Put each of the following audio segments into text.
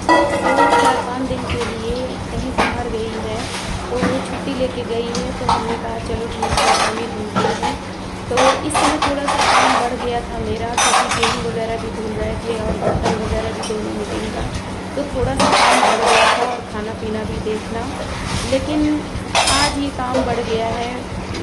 वो 4-5 दिन के लिए कहीं बाहर गई है, तो वो छुट्टी लेके गई है, तो हमने कहा चलो ठीक है हम ही धुलते हैं। तो इस समय थोड़ा-सा काम बढ़ गया था मेरा, क्योंकि गेहूँ वगैरह भी धुल रहे थे और बर्तन वगैरह भी धोने मीटिंग का, तो थोड़ा-सा काम बढ़ गया था और खाना-पीना भी देखना। लेकिन आज ये काम बढ़ गया है,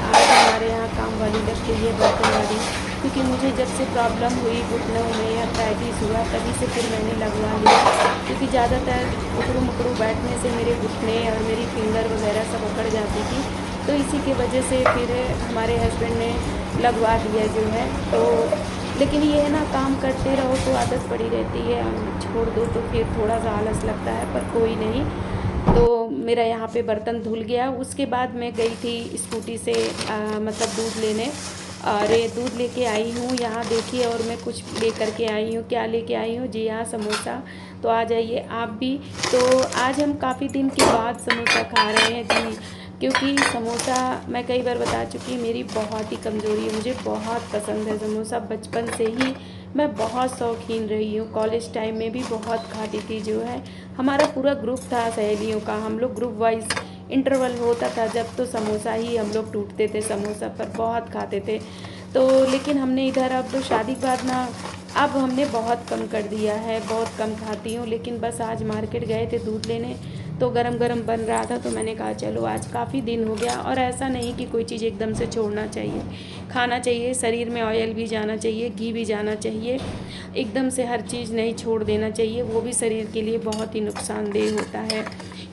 आज हमारे यहाँ काम वाली लग गई है, बर्तन वाली। क्योंकि मुझे जब से प्रॉब्लम हुई घुटनों में, आर्थराइटिस हुआ, तभी से फिर मैंने लगवा लिया। क्योंकि ज़्यादातर उकड़ू-मुकड़ू बैठने से मेरे घुटने और मेरी फिंगर वगैरह सब अकड़ जाती थी, तो इसी की वजह से फिर हमारे हस्बैंड ने लगवा दिया जो है। तो लेकिन ये है ना, काम करते रहो तो आदत पड़ी रहती है, छोड़ दो तो फिर थोड़ा सा आलस लगता है, पर कोई नहीं। तो मेरा यहाँ पे बर्तन धुल गया। उसके बाद मैं गई थी स्कूटी से मतलब दूध लेने, अरे दूध लेके आई हूँ यहाँ देखिए, और मैं कुछ लेकर के आई हूँ। क्या लेके आई हूँ जी? हाँ, समोसा। तो आ जाइए आप भी। तो आज हम काफ़ी दिन के बाद समोसा खा रहे हैं जी, क्योंकि समोसा मैं कई बार बता चुकी, मेरी बहुत ही कमज़ोरी है, मुझे बहुत पसंद है समोसा। बचपन से ही मैं बहुत शौकीन रही हूँ, कॉलेज टाइम में भी बहुत खाती थी जो है। हमारा पूरा ग्रुप था सहेलियों का, हम लोग ग्रुप वाइज इंटरवल होता था जब, तो समोसा ही हम लोग टूटते थे, समोसा पर बहुत खाते थे। तो लेकिन हमने इधर अब तो शादी के बाद ना, अब हमने बहुत कम कर दिया है, बहुत कम खाती हूँ। लेकिन बस आज मार्केट गए थे दूध लेने, तो गरम गरम बन रहा था, तो मैंने कहा चलो आज काफ़ी दिन हो गया। और ऐसा नहीं कि कोई चीज़ एकदम से छोड़ना चाहिए, खाना चाहिए, शरीर में ऑयल भी जाना चाहिए, घी भी जाना चाहिए। एकदम से हर चीज़ नहीं छोड़ देना चाहिए, वो भी शरीर के लिए बहुत ही नुकसानदेह होता है,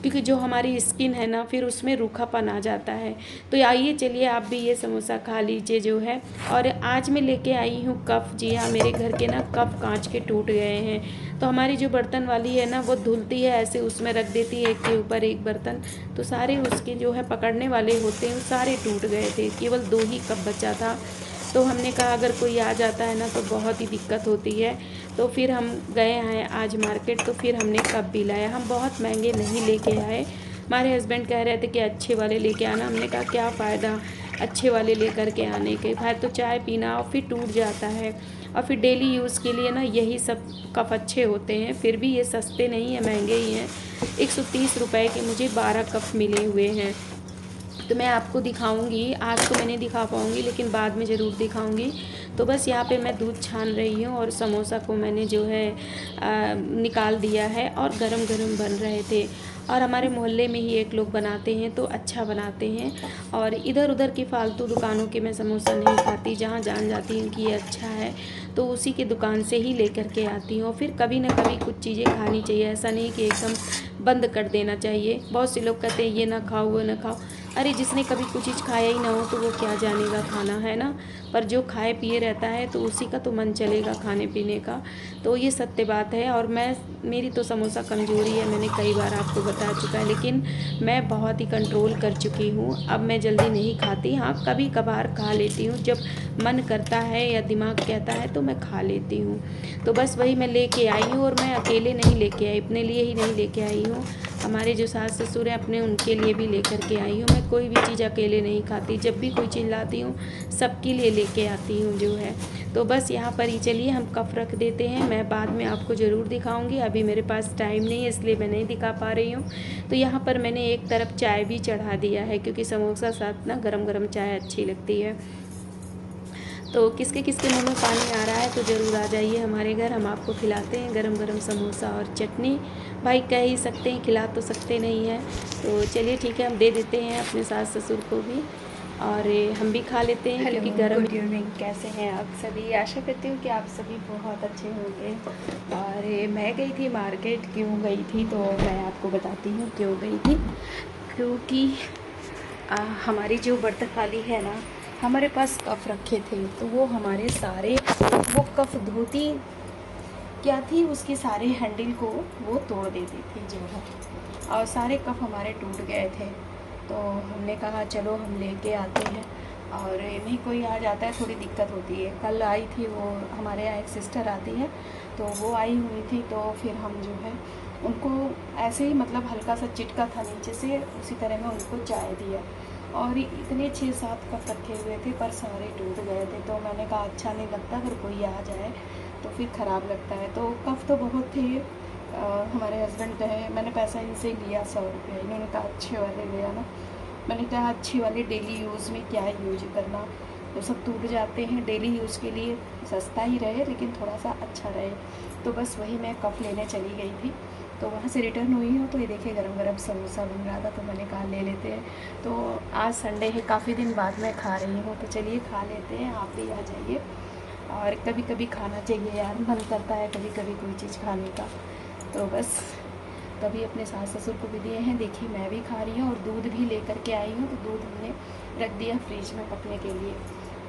क्योंकि जो हमारी स्किन है ना, फिर उसमें रूखापन आ जाता है। तो आइए चलिए आप भी ये समोसा खा लीजिए जो है। और आज मैं लेके आई हूँ कप। जी हाँ, मेरे घर के ना कप कांच के टूट गए हैं, तो हमारी जो बर्तन वाली है ना, वो धुलती है ऐसे, उसमें रख देती है एक के ऊपर एक बर्तन, तो सारे उसके जो है पकड़ने वाले होते हैं वो सारे टूट गए थे, केवल 2 ही कप बचा था। तो हमने कहा अगर कोई आ जाता है ना तो बहुत ही दिक्कत होती है। तो फिर हम गए हैं आज मार्केट, तो फिर हमने कप भी लाया। हम बहुत महंगे नहीं लेके आए, हमारे हस्बैंड कह रहे थे कि अच्छे वाले लेके आना। हमने कहा क्या फ़ायदा अच्छे वाले लेकर के आने के, भाई तो चाय पीना और फिर टूट जाता है, और फिर डेली यूज़ के लिए ना यही सब कप अच्छे होते हैं। फिर भी ये सस्ते नहीं हैं, महंगे ही हैं। 130 रुपए के मुझे 12 कप मिले हुए हैं। तो मैं आपको दिखाऊंगी, आज तो मैं नहीं दिखा पाऊंगी, लेकिन बाद में ज़रूर दिखाऊंगी। तो बस यहाँ पे मैं दूध छान रही हूँ, और समोसा को मैंने जो है निकाल दिया है, और गरम गरम बन रहे थे। और हमारे मोहल्ले में ही एक लोग बनाते हैं, तो अच्छा बनाते हैं। और इधर उधर की फालतू दुकानों के मैं समोसा नहीं खाती, जहाँ जान जाती हूँ कि ये अच्छा है तो उसी की दुकान से ही लेकर के आती हूँ। फिर कभी ना कभी कुछ चीज़ें खानी चाहिए, ऐसा नहीं कि एकदम बंद कर देना चाहिए। बहुत से लोग कहते हैं ये ना खाओ वो ना खाओ, अरे जिसने कभी कुछ चीज़ खाया ही ना हो तो वो क्या जानेगा खाना, है ना। पर जो खाए पिए रहता है तो उसी का तो मन चलेगा खाने पीने का। तो ये सत्य बात है। और मेरी तो समोसा कमज़ोरी है, मैंने कई बार आपको बता चुका है, लेकिन मैं बहुत ही कंट्रोल कर चुकी हूँ। अब मैं जल्दी नहीं खाती, हाँ कभी कभार खा लेती हूँ, जब मन करता है या दिमाग कहता है तो मैं खा लेती हूँ। तो बस वही मैं लेके आई हूँ, और मैं अकेले नहीं लेके आई, अपने लिए ही नहीं लेके आई हूँ, हमारे जो सास ससुर हैं अपने उनके लिए भी लेकर के आई हूँ। मैं कोई भी चीज़ अकेले नहीं खाती, जब भी कोई चीज़ लाती हूँ सबके लिए लेके आती हूँ जो है। तो बस यहाँ पर ही चलिए हम कप रख देते हैं, मैं बाद में आपको ज़रूर दिखाऊंगी, अभी मेरे पास टाइम नहीं है इसलिए मैं नहीं दिखा पा रही हूँ। तो यहाँ पर मैंने एक तरफ चाय भी चढ़ा दिया है, क्योंकि समोसा साथ ना गरम गरम चाय अच्छी लगती है। तो किसके किसके मुंह में पानी आ रहा है तो ज़रूर आ जाइए हमारे घर, हम आपको खिलाते हैं गरम गरम समोसा और चटनी। भाई कह ही सकते हैं, खिला तो सकते नहीं हैं। तो चलिए ठीक है, हम दे देते हैं अपने सास ससुर को भी, और हम भी खा लेते हैं हेलो, क्योंकि गर्म। Good evening. कैसे हैं आप सभी? आशा करती हूँ कि आप सभी बहुत अच्छे होंगे। और मैं गई थी मार्केट, क्यों गई थी तो मैं आपको बताती हूँ क्यों गई थी। क्योंकि हमारी जो बर्तन वाली है ना, हमारे पास कप रखे थे, तो वो हमारे सारे वो कप धोती क्या थी, उसके सारे हैंडल को वो तोड़ देती थी जो है, और सारे कप हमारे टूट गए थे। तो हमने कहा चलो हम लेके आते हैं, और नहीं कोई आ जाता है थोड़ी दिक्कत होती है। कल आई थी वो, हमारे यहाँ एक सिस्टर आती है, तो वो आई हुई थी, तो फिर हम जो है उनको ऐसे ही मतलब हल्का सा चिटका था नीचे से, उसी तरह में उनको चाय दिया। और इतने 6-7 कप रखे हुए थे पर सारे टूट गए थे। तो मैंने कहा अच्छा नहीं लगता अगर कोई आ जाए तो फिर ख़राब लगता है। तो कप तो बहुत थे, हमारे हस्बैंड है, मैंने पैसा इनसे लिया 100 रुपये, इन्होंने कहा अच्छे वाले ले आना। मैंने कहा अच्छे वाले डेली यूज़ में क्या यूज करना, तो सब टूट जाते हैं, डेली यूज़ के लिए सस्ता ही रहे लेकिन थोड़ा सा अच्छा रहे। तो बस वही मैं कप लेने चली गई थी, तो वहाँ से रिटर्न हुई हूँ तो ये देखिए गरम गरम समोसा बन रहा था, तो मैंने कहा ले लेते हैं। तो आज संडे है, काफ़ी दिन बाद मैं खा रही हूँ, तो चलिए खा लेते हैं, आप भी आ जाइए। और कभी कभी खाना चाहिए यार, मन करता है कभी कभी कोई चीज़ खाने का। तो बस तभी अपने सास ससुर को भी दिए हैं, देखिए मैं भी खा रही हूँ। और दूध भी लेकर के आई हूँ, तो दूध हमने रख दिया फ्रिज में पकने के लिए।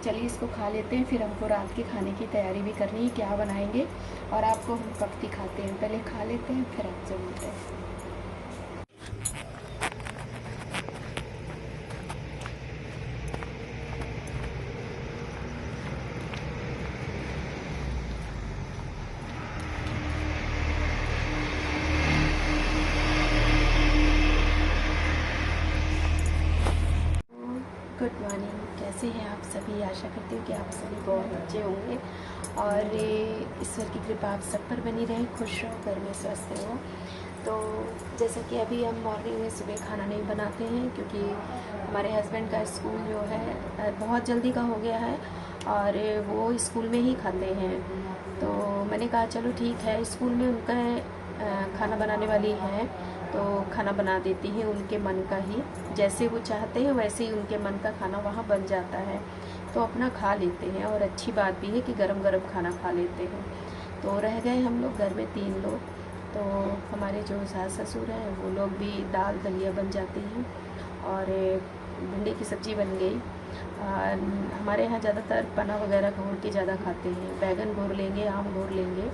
चलिए इसको खा लेते हैं, फिर हमको रात के खाने की तैयारी भी करनी है, क्या बनाएंगे और आपको हम कब दिखाते हैं। पहले खा लेते हैं फिर आपसे मिलते हैं। गुड मॉर्निंग, कैसे हैं आप सभी। आशा करती हूँ कि आप सभी बहुत अच्छे होंगे और ईश्वर की कृपा आप सब पर बनी रहे, खुश रहो, घर में स्वस्थ रहो। तो जैसा कि अभी हम मॉर्निंग में सुबह खाना नहीं बनाते हैं, क्योंकि हमारे हस्बैंड का स्कूल जो है बहुत जल्दी का हो गया है और वो स्कूल में ही खाते हैं। तो मैंने कहा चलो ठीक है, स्कूल में उनका खाना बनाने वाली है तो खाना बना देती हैं उनके मन का ही, जैसे वो चाहते हैं वैसे ही उनके मन का खाना वहाँ बन जाता है, तो अपना खा लेते हैं। और अच्छी बात भी है कि गरम गरम खाना खा लेते हैं। तो रह गए हम लोग घर में 3 लोग, तो हमारे जो सास ससुर हैं वो लोग भी, दाल दलिया बन जाती हैं और भिंडी की सब्ज़ी बन गई। हमारे यहाँ ज़्यादातर पना वगैरह घोर के ज़्यादा खाते हैं, बैगन घोर लेंगे, आम घोर लेंगे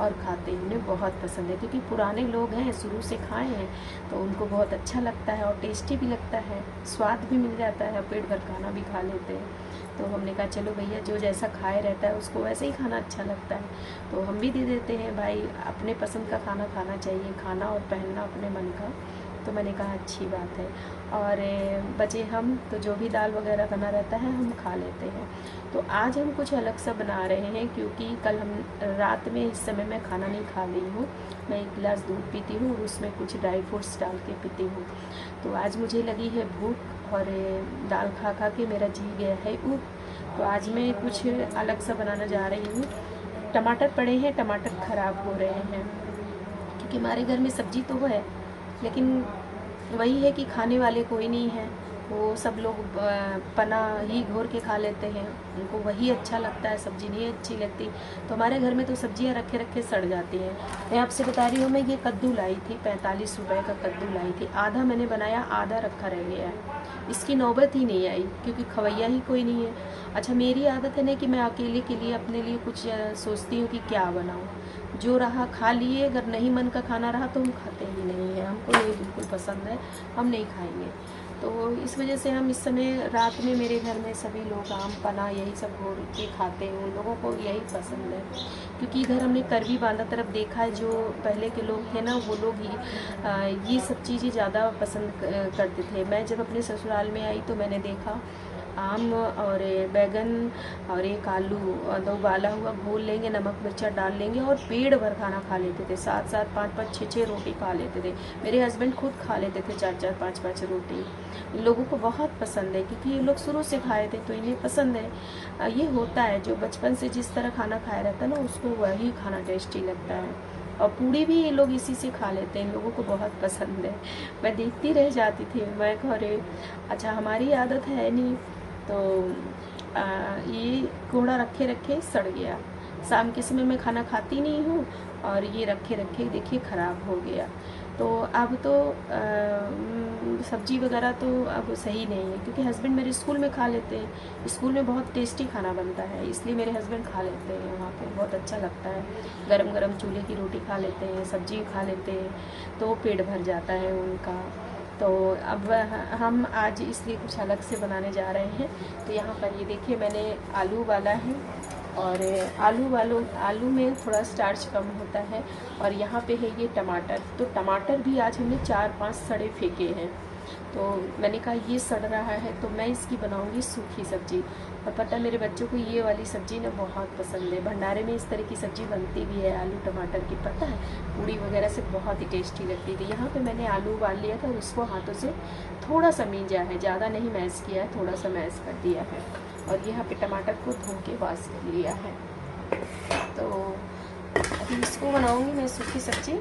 और खाते हैं। उन्हें बहुत पसंद है, क्योंकि पुराने लोग हैं, शुरू से खाए हैं, तो उनको बहुत अच्छा लगता है और टेस्टी भी लगता है, स्वाद भी मिल जाता है, पेट भर खाना भी खा लेते हैं। तो हमने कहा चलो भैया, जो जैसा खाए रहता है उसको वैसे ही खाना अच्छा लगता है, तो हम भी दे देते हैं भाई, अपने पसंद का खाना खाना चाहिए, खाना और पहनना अपने मन का। तो मैंने कहा अच्छी बात है। और बचे हम, तो जो भी दाल वगैरह बना रहता है हम खा लेते हैं। तो आज हम कुछ अलग सा बना रहे हैं, क्योंकि कल हम रात में, इस समय मैं खाना नहीं खा रही हूँ, मैं 1 गिलास दूध पीती हूँ और उसमें कुछ ड्राई फ्रूट्स डाल के पीती हूँ। तो आज मुझे लगी है भूख और दाल खा खा के मेरा जी गया है ऊब। तो आज मैं कुछ अलग सा बनाना जा रही हूँ। टमाटर पड़े हैं, टमाटर ख़राब हो रहे हैं, क्योंकि हमारे घर में सब्जी तो है लेकिन वही है कि खाने वाले कोई नहीं है, वो सब लोग पना ही घोर के खा लेते हैं, उनको वही अच्छा लगता है, सब्जी नहीं अच्छी लगती। तो हमारे घर में तो सब्जियां रखे रखे सड़ जाती हैं। मैं आपसे बता रही हूँ, मैं ये कद्दू लाई थी, 45 रुपए का कद्दू लाई थी, आधा मैंने बनाया, आधा रखा रह गया है। इसकी नौबत ही नहीं आई, क्योंकि खवैया ही कोई नहीं है। अच्छा, मेरी आदत है ना कि मैं अकेले के लिए, अपने लिए कुछ सोचती हूँ कि क्या बनाऊँ, जो रहा खा लिए, अगर नहीं मन का खाना रहा तो हम खाते ही नहीं है, हमको ये बिल्कुल पसंद है, हम नहीं खाएंगे। तो इस वजह से हम इस समय रात में, मेरे घर में सभी लोग आम पना यही सब घोर के खाते हैं, उन लोगों को यही पसंद है। क्योंकि इधर हमने करवी बांधा तरफ देखा है, जो पहले के लोग थे ना, वो लोग ही ये सब चीज़ें ज़्यादा पसंद करते थे। मैं जब अपने ससुराल में आई तो मैंने देखा आम और बैगन और एक आलू और 2 उबाला हुआ घोल लेंगे, नमक मिर्चा डाल लेंगे और पेट भर खाना खा लेते थे, 7-7, 5-5, 6-6 रोटी खा लेते थे। मेरे हस्बैंड खुद खा लेते थे 4-4, 5-5 रोटी। इन लोगों को बहुत पसंद है, क्योंकि ये लोग शुरू से खाए थे तो इन्हें पसंद है। ये होता है, जो बचपन से जिस तरह खाना खाया रहता है ना, उसको वही खाना टेस्टी लगता है। और पूड़ी भी ये लोग इसी से खा लेते हैं, इन लोगों को बहुत पसंद है। मैं देखती रह जाती थी, मैं घरे, अच्छा हमारी आदत है नहीं, तो ये कोड़ा रखे रखे सड़ गया। शाम के समय मैं खाना खाती नहीं हूँ और ये रखे रखे देखिए ख़राब हो गया। तो अब तो सब्जी वगैरह तो अब सही नहीं है, क्योंकि हस्बैंड मेरे स्कूल में खा लेते हैं, स्कूल में बहुत टेस्टी खाना बनता है, इसलिए मेरे हस्बैंड खा लेते हैं, वहाँ पे बहुत अच्छा लगता है। गरम गरम चूल्हे की रोटी खा लेते हैं, सब्जी खा लेते हैं, तो पेट भर जाता है उनका। तो अब हम आज इसलिए कुछ अलग से बनाने जा रहे हैं। तो यहाँ पर ये देखिए, मैंने आलू उबाला है और आलू में थोड़ा स्टार्च कम होता है। और यहाँ पे है ये टमाटर, तो टमाटर भी आज हमने 4-5 सड़े फेंके हैं। तो मैंने कहा ये सड़ रहा है तो मैं इसकी बनाऊंगी सूखी सब्ज़ी। और पता है मेरे बच्चों को ये वाली सब्ज़ी ना बहुत पसंद है। भंडारे में इस तरह की सब्ज़ी बनती भी है आलू टमाटर की, पता है पूड़ी वगैरह से बहुत ही टेस्टी लगती थी। यहाँ पे मैंने आलू उबाल लिया था और उसको हाथों से थोड़ा सा मींजा है, ज़्यादा नहीं मैश किया है, थोड़ा सा मैश कर दिया है। और यहाँ पे टमाटर को धो के वॉश कर लिया है। तो अभी इसको बनाऊँगी मैं सूखी सब्ज़ी।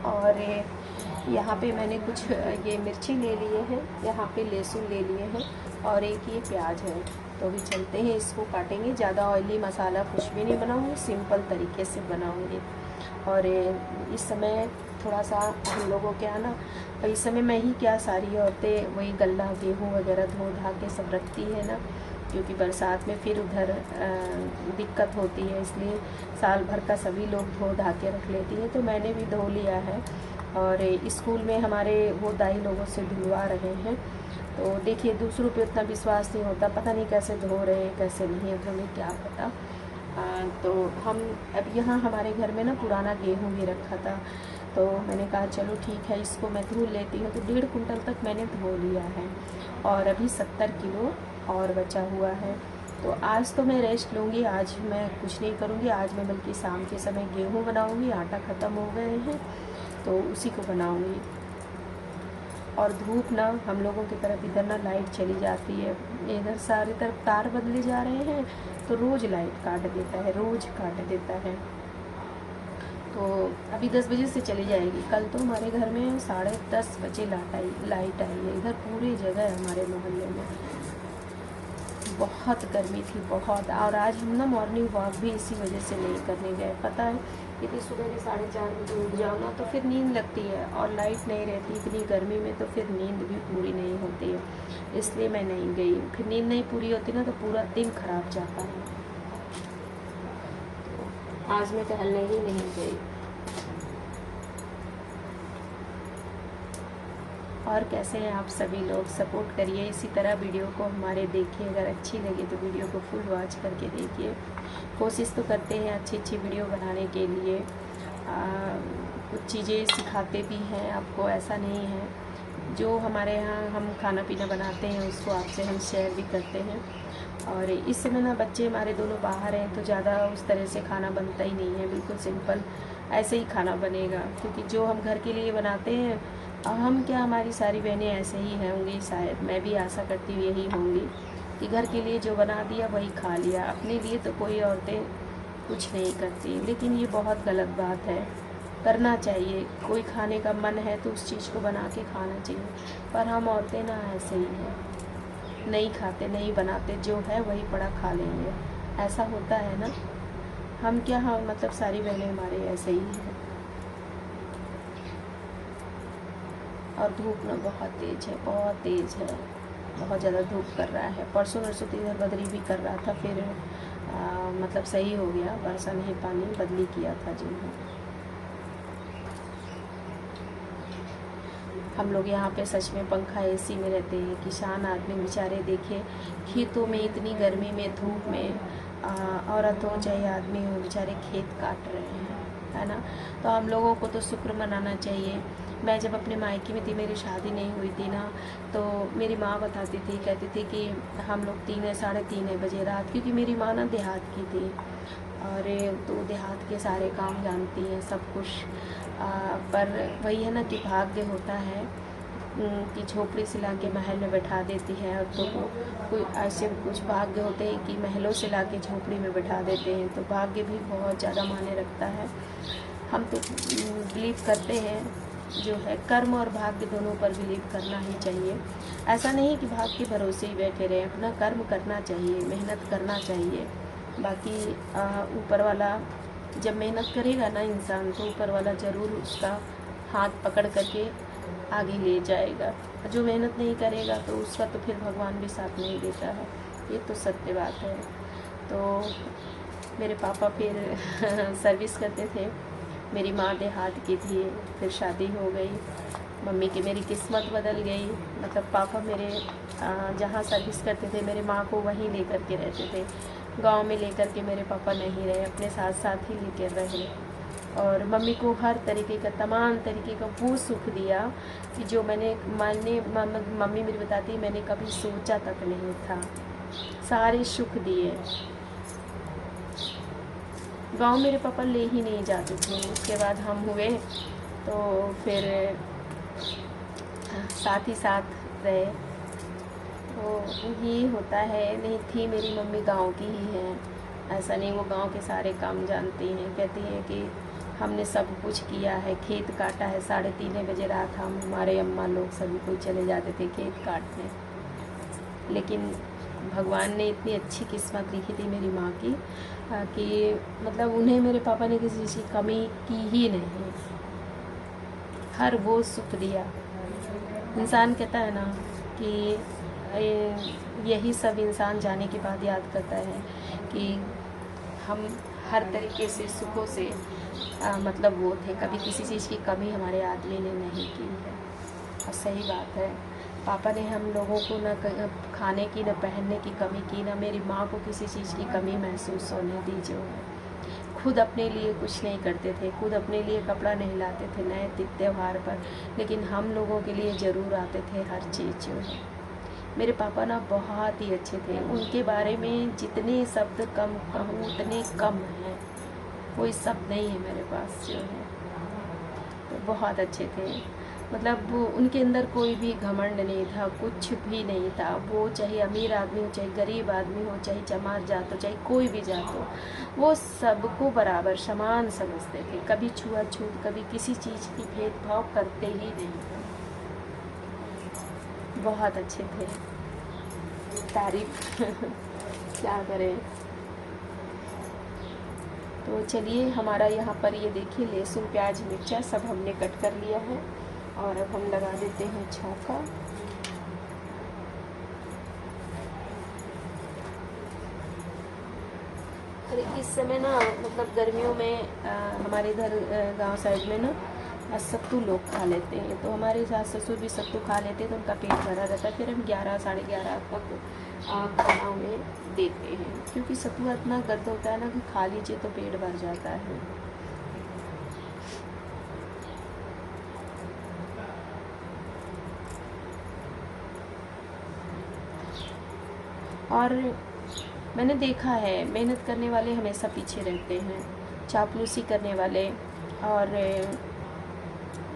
और यहाँ पे मैंने कुछ ये मिर्ची ले लिए हैं, यहाँ पे लहसुन ले लिए हैं और एक ये प्याज है। तो अभी चलते हैं, इसको काटेंगे। ज़्यादा ऑयली मसाला कुछ भी नहीं बनाऊँगी, सिंपल तरीके से बनाऊँगी। और इस समय थोड़ा सा हम लोगों के यहाँ ना, इस समय मैं ही क्या सारी औरतें वही गल्ला गेहूँ वगैरह धो धा के सब रखती है ना, क्योंकि बरसात में फिर उधर दिक्कत होती है, इसलिए साल भर का सभी लोग धो धा के रख लेती है। तो मैंने भी धो लिया है और स्कूल में हमारे वो दाई लोगों से धुलवा रहे हैं। तो देखिए दूसरों पे उतना विश्वास नहीं होता, पता नहीं कैसे धो रहे हैं कैसे नहीं, अब हमें क्या पता। तो हम अब यहाँ हमारे घर में ना पुराना गेहूँ भी रखा था, तो मैंने कहा चलो ठीक है इसको मैं धुल लेती हूँ। तो 1.5 कुंटल तक मैंने धो लिया है और अभी 70 किलो और बचा हुआ है। तो आज तो मैं रेस्ट लूँगी, आज मैं कुछ नहीं करूँगी। आज मैं बल्कि शाम के समय गेहूँ बनाऊँगी, आटा ख़त्म हो गए हैं तो उसी को बनाऊँगी। और धूप ना हम लोगों की तरफ इधर ना लाइट चली जाती है, इधर सारी तरफ तार बदले जा रहे हैं तो रोज़ लाइट काट देता है, रोज़ काट देता है। तो अभी 10 बजे से चली जाएगी। कल तो हमारे घर में 10:30 बजे लाइट आई है। इधर पूरी जगह हमारे मोहल्ले में बहुत गर्मी थी बहुत। और आज हम ना मॉर्निंग वॉक भी इसी वजह से नहीं करने गए। पता है यदि सुबह के 4:30 बजे उठ जाओ ना तो फिर नींद लगती है और लाइट नहीं रहती इतनी गर्मी में, तो फिर नींद भी पूरी नहीं होती है, इसलिए मैं नहीं गई। फिर नींद नहीं पूरी होती ना तो पूरा दिन खराब जाता है। तो आज मैं टहलने ही नहीं गई। और कैसे हैं आप सभी लोग, सपोर्ट करिए इसी तरह वीडियो को हमारे देखिए। अगर अच्छी लगे तो वीडियो को फुल वॉच करके देखिए। कोशिश तो करते हैं अच्छी वीडियो बनाने के लिए, कुछ चीज़ें सिखाते भी हैं आपको, ऐसा नहीं है। जो हमारे यहाँ हम खाना पीना बनाते हैं उसको आपसे हम शेयर भी करते हैं। और इस समय ना बच्चे हमारे दोनों बाहर हैं तो ज़्यादा उस तरह से खाना बनता ही नहीं है, बिल्कुल सिंपल ऐसे ही खाना बनेगा। क्योंकि जो हम घर के लिए बनाते हैं, हम क्या हमारी सारी बहनें ऐसे ही होंगी, शायद मैं भी आशा करती हूँ यही होंगी कि घर के लिए जो बना दिया वही खा लिया। अपने लिए तो कोई औरतें कुछ नहीं करती, लेकिन ये बहुत गलत बात है। करना चाहिए, कोई खाने का मन है तो उस चीज़ को बना के खाना चाहिए। पर हम औरतें ना ऐसे ही हैं, नहीं खाते नहीं बनाते, जो है वही पड़ा खा लेंगे, ऐसा होता है ना। हम क्या, हम मतलब सारी बहनें हमारे ऐसे ही हैं। और धूप ना बहुत तेज़ है, बहुत तेज़ है, बहुत ज़्यादा धूप कर रहा है। परसों नरसों तो इधर बदली भी कर रहा था, फिर मतलब सही हो गया, बरसा नहीं, पानी बदली किया था जो है। हम लोग यहाँ पे सच में पंखा एसी में रहते हैं। किसान आदमी बेचारे देखिए खेतों में इतनी गर्मी में धूप में, औरत हो चाहे आदमी हो, बेचारे खेत काट रहे हैं, है ना। तो हम लोगों को तो शुक्र मनाना चाहिए। मैं जब अपने मायके में थी, मेरी शादी नहीं हुई थी ना, तो मेरी माँ बताती थी, कहती थी कि हम लोग 3-3:30 बजे रात, क्योंकि मेरी माँ ना देहात की थी और तो देहात के सारे काम जानती हैं सब कुछ। पर वही है ना कि भाग्य होता है कि झोपड़ी से ला के महल में बैठा देती है, और तो कोई ऐसे कुछ भाग्य होते हैं कि महलों से ला के झोपड़ी में बैठा देते हैं। तो भाग्य भी बहुत ज़्यादा मायने रखता है। हम तो बिलीव करते हैं, जो है कर्म और भाग्य दोनों पर बिलीव करना ही चाहिए। ऐसा नहीं कि भाग्य के भरोसे ही बैठे रहें, अपना कर्म करना चाहिए, मेहनत करना चाहिए। बाकी ऊपर वाला जब मेहनत करेगा ना इंसान, तो ऊपर वाला ज़रूर उसका हाथ पकड़ करके आगे ले जाएगा। जो मेहनत नहीं करेगा तो उसका तो फिर भगवान भी साथ नहीं देता है, ये तो सत्य बात है। तो मेरे पापा फिर सर्विस करते थे, मेरी माँ देहात की थी, फिर शादी हो गई, मम्मी की मेरी किस्मत बदल गई। मतलब पापा मेरे जहाँ सर्विस करते थे मेरे माँ को वहीं लेकर के रहते थे, गांव में लेकर के मेरे पापा नहीं रहे, अपने साथ साथ ही लेकर रहे। और मम्मी को हर तरीके का, तमाम तरीके का वो सुख दिया कि जो मम्मी मेरी बताती है मैंने कभी सोचा तक नहीं था। सारे सुख दिए। गांव मेरे पापा ले ही नहीं जाते थे। उसके बाद हम हुए तो फिर साथ ही साथ रहे। तो ये होता है। नहीं थी मेरी मम्मी गांव की ही है, ऐसा नहीं। वो गांव के सारे काम जानती हैं। कहती हैं कि हमने सब कुछ किया है, खेत काटा है। 3:30 बजे रात हम, हमारे अम्मा लोग सभी कोई चले जाते थे खेत काटने। लेकिन भगवान ने इतनी अच्छी किस्मत लिखी थी मेरी माँ की कि मतलब उन्हें मेरे पापा ने किसी चीज़ की कमी की ही नहीं। हर वो सुख दिया। इंसान कहता है ना कि यही सब इंसान जाने के बाद याद करता है कि हम हर तरीके से सुखों से मतलब वो थे। कभी किसी चीज़ की कमी हमारे आदमी ने नहीं की है। और सही बात है, पापा ने हम लोगों को न खाने की, न पहनने की कमी की, न मेरी माँ को किसी चीज़ की कमी महसूस होने दी। जो है खुद अपने लिए कुछ नहीं करते थे, खुद अपने लिए कपड़ा नहीं लाते थे नए त्यौहार पर, लेकिन हम लोगों के लिए ज़रूर आते थे हर चीज़। जो है मेरे पापा ना बहुत ही अच्छे थे। उनके बारे में जितने शब्द कम कहूँ उतने कम हैं। कोई शब्द नहीं है मेरे पास। जो है तो बहुत अच्छे थे। मतलब वो उनके अंदर कोई भी घमंड नहीं था, कुछ भी नहीं था। वो चाहे अमीर आदमी हो, चाहे गरीब आदमी हो, चाहे चमार जात हो, चाहे कोई भी जात हो, वो सबको बराबर समान समझते थे। कभी छुआछूत, कभी किसी चीज़ की भेदभाव करते ही नहीं थे। बहुत अच्छे थे। तारीफ क्या करें। तो चलिए, हमारा यहाँ पर ये देखिए लहसुन, प्याज, मिर्चा सब हमने कट कर लिया है और अब हम लगा देते हैं छौंका। अरे इस समय ना मतलब गर्मियों में हमारे इधर गांव साइड में ना सत्तू लोग खा लेते हैं। तो हमारे सास ससुर भी सत्तू खा लेते हैं तो उनका पेट भरा रहता है। फिर हम 11 साढ़े 11 तक खाना में देते हैं, क्योंकि सत्तू इतना गद्द होता है ना कि खा लीजिए तो पेट भर जाता है। और मैंने देखा है मेहनत करने वाले हमेशा पीछे रहते हैं, चापलूसी करने वाले और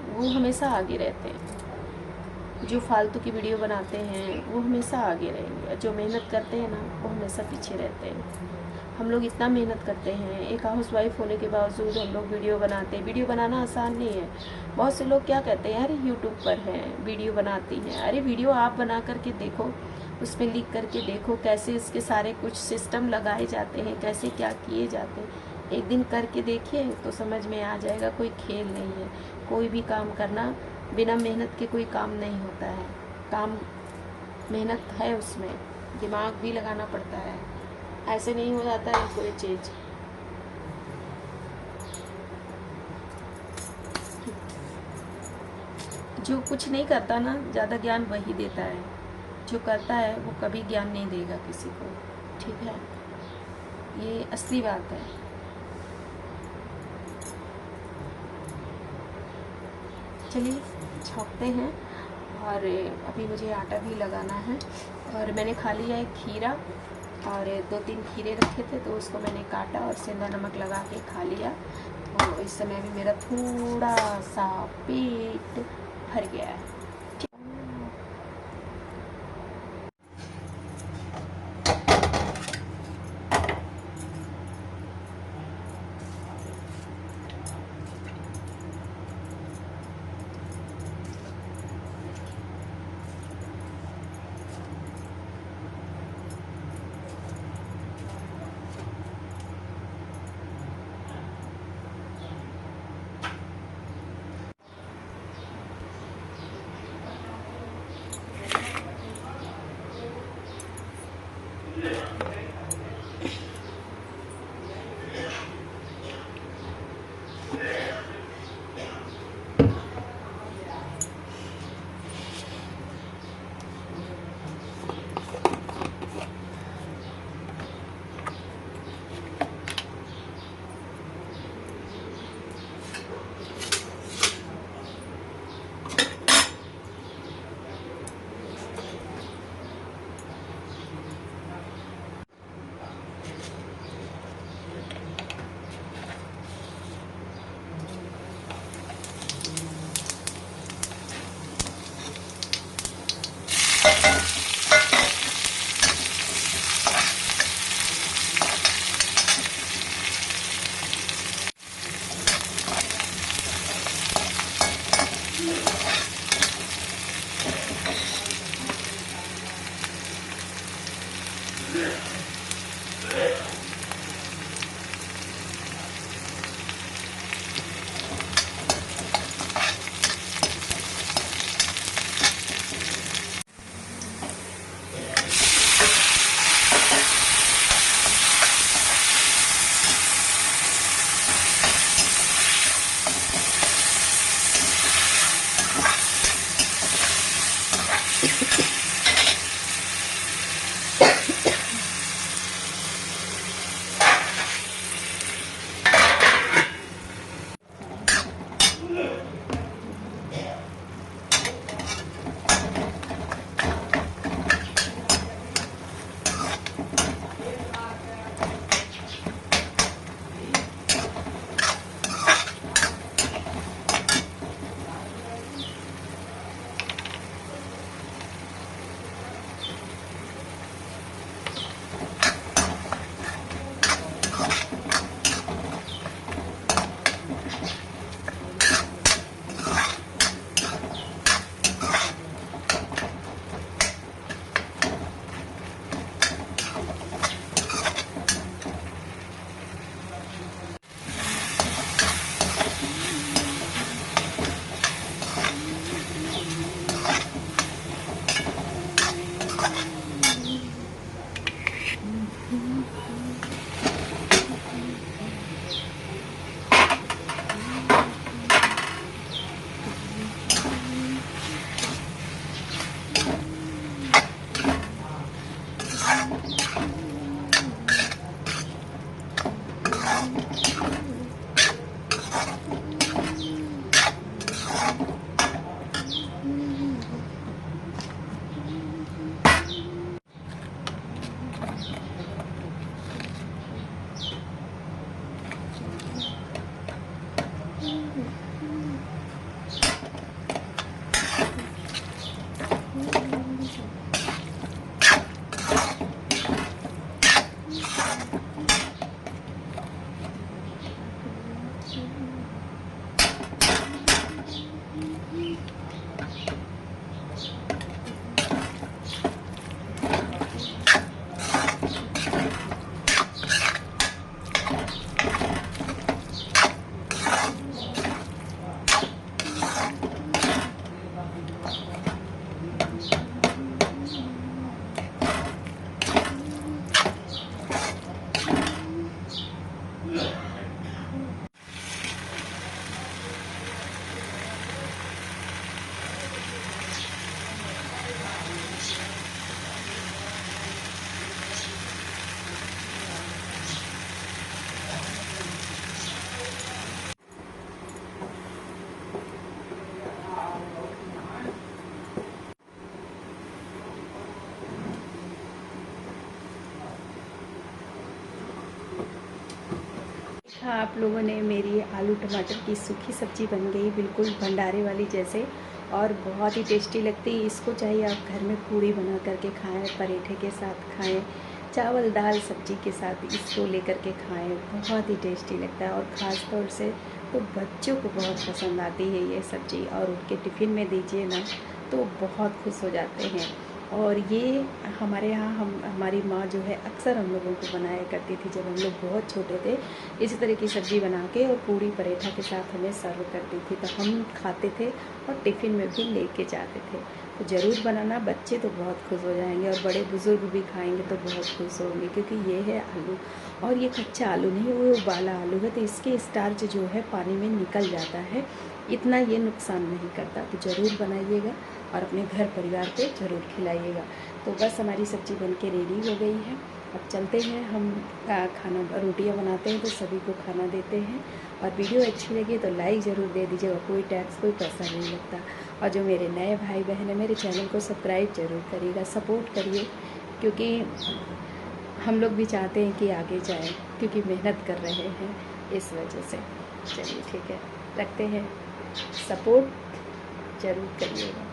वो हमेशा आगे रहते हैं। जो फालतू की वीडियो बनाते हैं वो हमेशा आगे रहेंगे, जो मेहनत करते हैं ना वो हमेशा पीछे रहते हैं। हम लोग इतना मेहनत करते हैं, एक हाउसवाइफ होने के बावजूद हम लोग वीडियो बनाते हैं। वीडियो बनाना आसान नहीं है। बहुत से लोग क्या कहते हैं, अरे यूट्यूब पर हैं वीडियो बनाती हैं। अरे वीडियो आप बना करके देखो, उसमें लिख करके देखो कैसे इसके सारे कुछ सिस्टम लगाए जाते हैं, कैसे क्या किए जाते हैं। एक दिन करके देखिए तो समझ में आ जाएगा। कोई खेल नहीं है। कोई भी काम करना बिना मेहनत के कोई काम नहीं होता है। काम मेहनत है, उसमें दिमाग भी लगाना पड़ता है। ऐसे नहीं हो जाता है कोई चीज़। जो कुछ नहीं करता ना ज़्यादा ज्ञान वही देता है, जो करता है वो कभी ज्ञान नहीं देगा किसी को। ठीक है, ये असली बात है। चलिए छौंकते हैं। और अभी मुझे आटा भी लगाना है। और मैंने खा लिया एक खीरा और 2-3 खीरे रखे थे तो उसको मैंने काटा और सेंधा नमक लगा के खा लिया। तो इस समय भी मेरा थोड़ा सा पेट भर गया है। हाँ, आप लोगों ने मेरी आलू टमाटर की सूखी सब्ज़ी बन गई बिल्कुल भंडारे वाली जैसे, और बहुत ही टेस्टी लगती है। इसको चाहिए आप घर में पूड़ी बना करके खाएं, पराठे के साथ खाएं, चावल दाल सब्जी के साथ इसको लेकर के खाएं, बहुत ही टेस्टी लगता है। और ख़ास तौर से तो बच्चों को बहुत पसंद आती है ये सब्ज़ी, और उनके टिफ़िन में दीजिए ना तो बहुत खुश हो जाते हैं। और ये हमारे यहाँ हमारी माँ जो है अक्सर हम लोगों को बनाया करती थी जब हम लोग बहुत छोटे थे। इसी तरह की सब्ज़ी बना के और पूड़ी पराठा के साथ हमें सर्व करती थी, तो हम खाते थे और टिफ़िन में भी लेके जाते थे। तो ज़रूर बनाना, बच्चे तो बहुत खुश हो जाएंगे और बड़े बुज़ुर्ग भी खाएंगे तो बहुत खुश होंगे, क्योंकि ये है आलू, और ये कच्चा आलू नहीं, वो उबाला आलू है, तो इसके स्टार्च जो है पानी में निकल जाता है, इतना ये नुकसान नहीं करता। तो ज़रूर बनाइएगा और अपने घर परिवार पे ज़रूर खिलाइएगा। तो बस हमारी सब्ज़ी बन के रेडी हो गई है। अब चलते हैं, हम खाना रोटियां बनाते हैं तो सभी को खाना देते हैं। और वीडियो अच्छी लगी तो लाइक ज़रूर दे दीजिएगा, कोई टैक्स कोई पैसा नहीं लगता। और जो मेरे नए भाई बहन हैं, मेरे चैनल को सब्सक्राइब ज़रूर करिएगा, सपोर्ट करिए, क्योंकि हम लोग भी चाहते हैं कि आगे जाएं, क्योंकि मेहनत कर रहे हैं इस वजह से। चलिए ठीक है, रखते हैं, सपोर्ट ज़रूर करिएगा।